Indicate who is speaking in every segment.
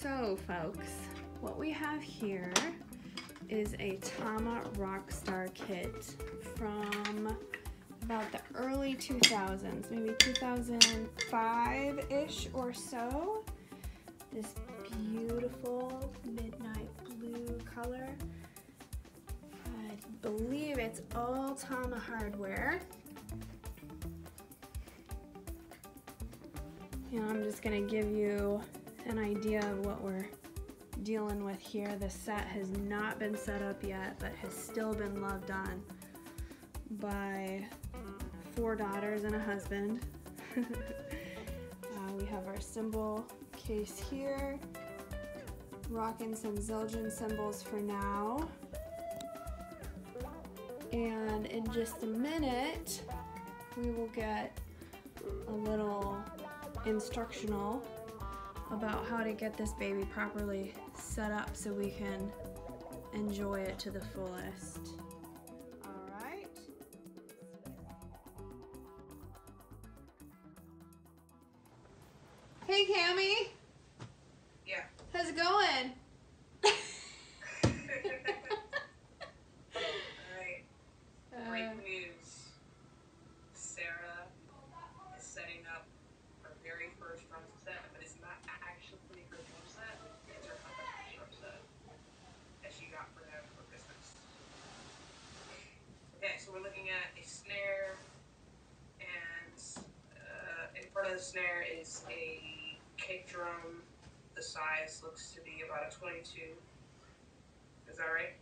Speaker 1: So folks, what we have here is a Tama Rockstar kit from about the early 2000s, maybe 2005-ish or so. This beautiful midnight blue color. I believe it's all Tama hardware. And I'm just gonna give you an idea of what we're dealing with here. The set has not been set up yet, but has still been loved on by 4 daughters and a husband. We have our cymbal case here, rocking some Zildjian cymbals for now. And in just a minute, we will get a little instructional about how to get this baby properly set up so we can enjoy it to the fullest. All right. Hey, CAMi.
Speaker 2: Yeah.
Speaker 1: How's it going?
Speaker 2: Alright. Great news. Sarah is setting up her very first drum set, but it's not actually her drum set. It's her husband's drum set that she got for them for Christmas. Okay, so we're looking at a snare, and in front of the snare is a kick drum. The size looks to be about a 22. Is that right?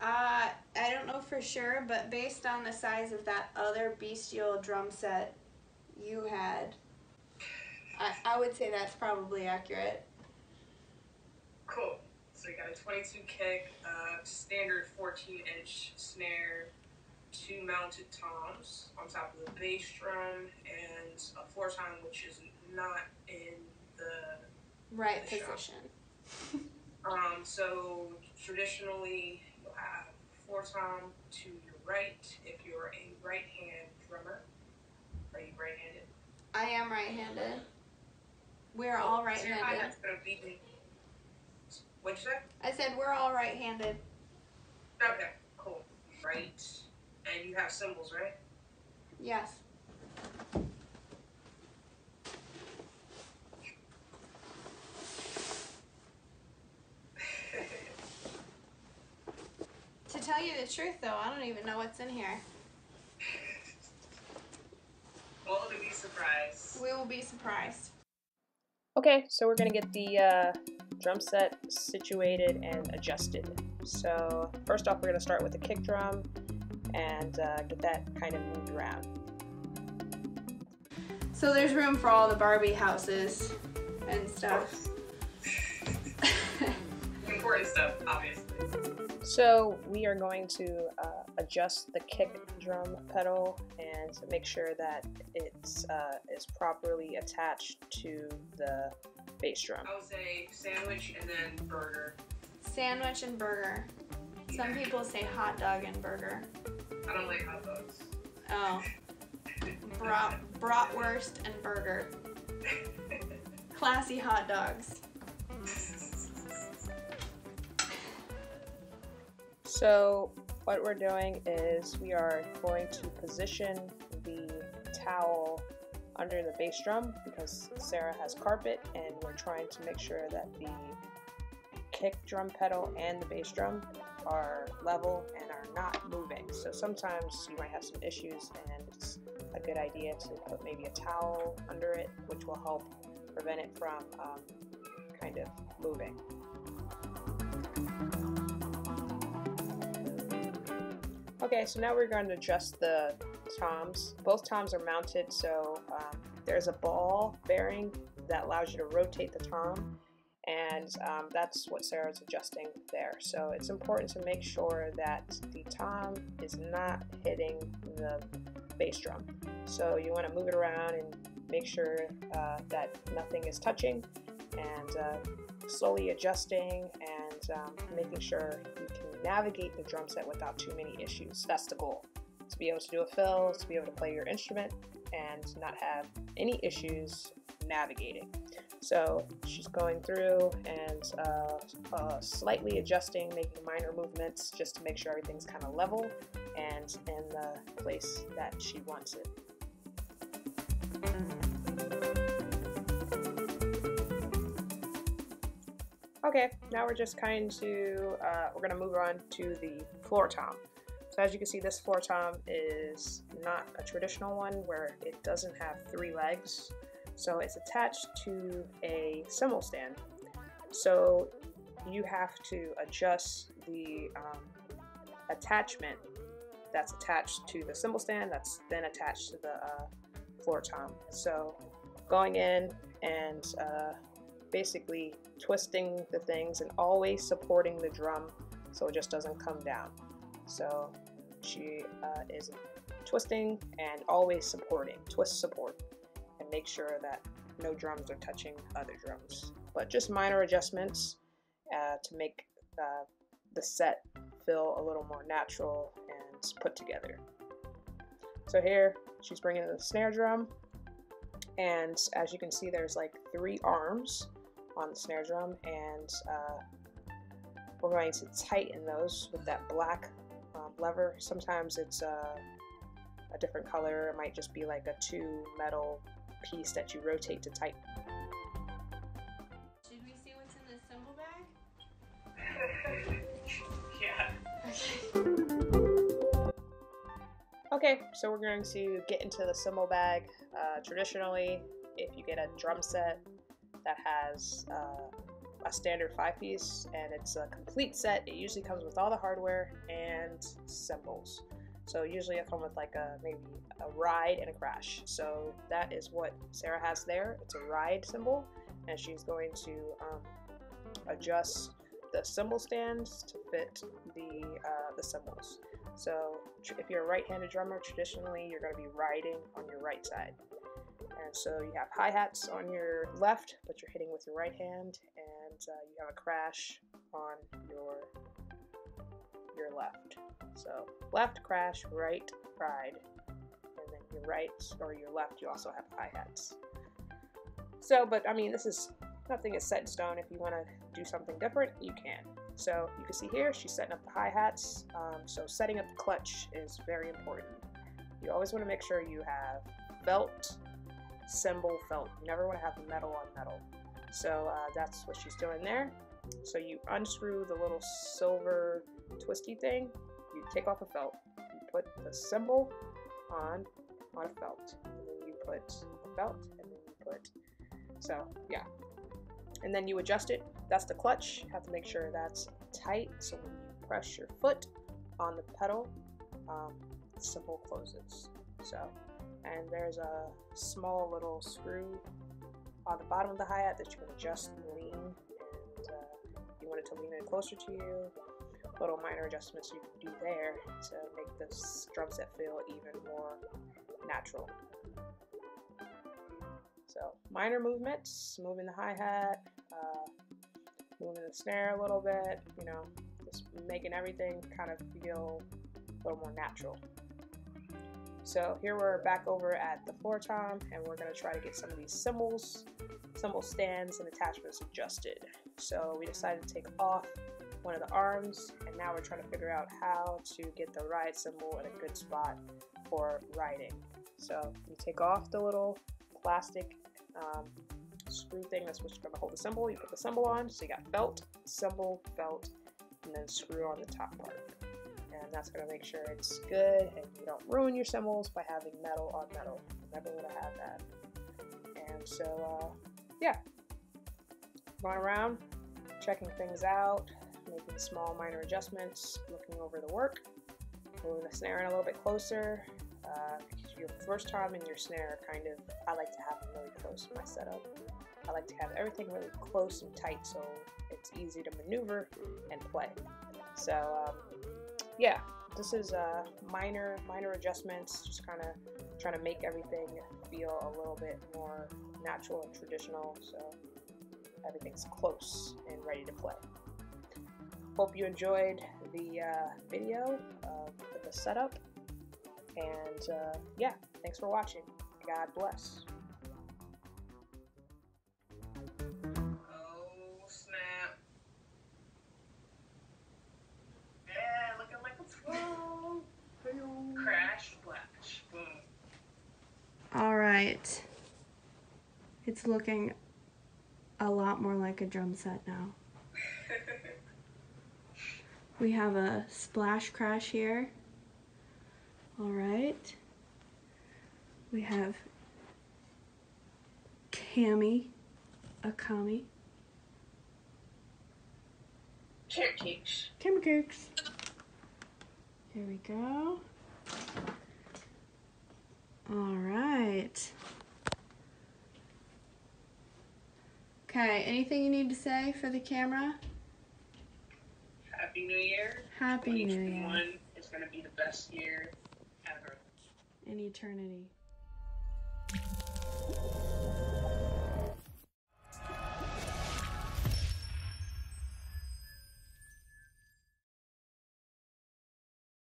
Speaker 1: I don't know for sure, but based on the size of that other bestial drum set you had, I would say that's probably accurate.
Speaker 2: Cool. So you got a 22 kick, standard 14-inch snare, 2 mounted toms on top of the bass drum, and a floor tom, which is not in the
Speaker 1: Right
Speaker 2: the
Speaker 1: position.
Speaker 2: So traditionally you'll have floor tom to your right if you're a right-hand drummer. Are you right-handed?
Speaker 1: I am right-handed. We're all right-handed.
Speaker 2: So your hi-hat's gonna be. What'd you say?
Speaker 1: I said we're all right-handed.
Speaker 2: Okay, cool. Right, and you have cymbals, right?
Speaker 1: Yes. To tell you the truth, though, I don't even know what's in here.
Speaker 2: Well, to be surprised.
Speaker 1: We will be surprised.
Speaker 3: Okay, so we're gonna get the drum set situated and adjusted. So first off, we're gonna start with the kick drum and get that kind of moved around.
Speaker 1: So there's room for all the Barbie houses and stuff.
Speaker 2: Important stuff, obviously.
Speaker 3: So we are going to adjust the kick drum pedal and make sure that it's is properly attached to the bass drum.
Speaker 2: I would say sandwich and then burger.
Speaker 1: Sandwich and burger. Some people say hot dog and burger.
Speaker 2: I don't like hot dogs.
Speaker 1: Oh. Bratwurst and burger. Classy hot dogs.
Speaker 3: So what we're doing is we are going to position the towel under the bass drum because Sarah has carpet, and we're trying to make sure that the kick drum pedal and the bass drum are level and are not moving. So sometimes you might have some issues, and it's a good idea to put maybe a towel under it, which will help prevent it from kind of moving. Okay, so now we're going to adjust the toms. Both toms are mounted, so there's a ball bearing that allows you to rotate the tom, and that's what Sarah's adjusting there. So it's important to make sure that the tom is not hitting the bass drum. So you want to move it around and make sure that nothing is touching, and slowly adjusting and making sure you can navigate the drum set without too many issues. That's the goal, to be able to do a fill, to be able to play your instrument and not have any issues navigating. So she's going through and slightly adjusting, making minor movements just to make sure everything's kind of level and in the place that she wants it. Okay, now we're just we're gonna move on to the floor tom. So as you can see, this floor tom is not a traditional one where it doesn't have 3 legs. So it's attached to a cymbal stand. So you have to adjust the attachment that's attached to the cymbal stand that's then attached to the floor tom. So going in and basically twisting the things and always supporting the drum so it just doesn't come down. So she is twisting and always supporting, twist support, and make sure that no drums are touching other drums. But just minor adjustments to make the set feel a little more natural and put together. So here she's bringing the snare drum, and as you can see there's like 3 arms on the snare drum, and we're going to tighten those with that black lever. Sometimes it's a different color. It might just be like a 2 metal piece that you rotate to tighten.
Speaker 1: Should we see what's in the cymbal bag?
Speaker 2: Yeah.
Speaker 3: Okay, so we're going to get into the cymbal bag. Traditionally, if you get a drum set that has a standard 5-piece and it's a complete set, it usually comes with all the hardware and cymbals. So usually it comes with like maybe a ride and a crash. So that is what Sarah has there. It's a ride cymbal, and she's going to adjust the cymbal stands to fit the cymbals. So if you're a right-handed drummer, traditionally you're going to be riding on your right side. And so you have hi-hats on your left, but you're hitting with your right hand, and you have a crash on your left. So left, crash, right, ride, and then your right or your left, you also have hi-hats. So, but I mean, nothing is set in stone. If you want to do something different, you can. So you can see here, she's setting up the hi-hats. So setting up the clutch is very important. You always want to make sure you have felt, cymbal, felt. You never want to have metal on metal. So that's what she's doing there. So you unscrew the little silver twisty thing, you take off a felt, you put the cymbal on a felt, and then you put the felt, and then you put, so yeah. And then you adjust it. That's the clutch. You have to make sure that's tight, so when you press your foot on the pedal, the cymbal closes. So, and there's a small little screw on the bottom of the hi-hat that you can adjust and lean, and you want it to lean in closer to you. Little minor adjustments you can do there to make this drum set feel even more natural. So minor movements, moving the hi-hat, moving the snare a little bit, you know, just making everything kind of feel a little more natural. So here we're back over at the floor tom, and we're going to try to get some of these cymbal stands and attachments adjusted. So we decided to take off one of the arms, and now we're trying to figure out how to get the ride cymbal in a good spot for riding. So you take off the little plastic screw thing that's what's going to hold the cymbal. You put the cymbal on, so you got felt, cymbal, felt, and then screw on the top part. And that's going to make sure it's good and you don't ruin your cymbals by having metal on metal. You never want to have that. And so, yeah, going around, checking things out, making small minor adjustments, looking over the work, moving the snare in a little bit closer. Your first time in your snare, I like to have them really close in my setup. I like to have everything really close and tight so it's easy to maneuver and play. So yeah, this is minor adjustments, just kind of trying to make everything feel a little bit more natural and traditional, so everything's close and ready to play. Hope you enjoyed the video of the setup, and yeah, thanks for watching. God bless.
Speaker 1: right. It's looking a lot more like a drum set now. We have a splash crash here. All right. We have CAMi, CAMi.
Speaker 2: Camera cakes.
Speaker 1: Camera cakes. Here we go. All right. Okay, anything you need to say for the camera?
Speaker 2: Happy New Year.
Speaker 1: Happy New Year.
Speaker 2: 2021 is going to be the best year ever.
Speaker 1: In eternity.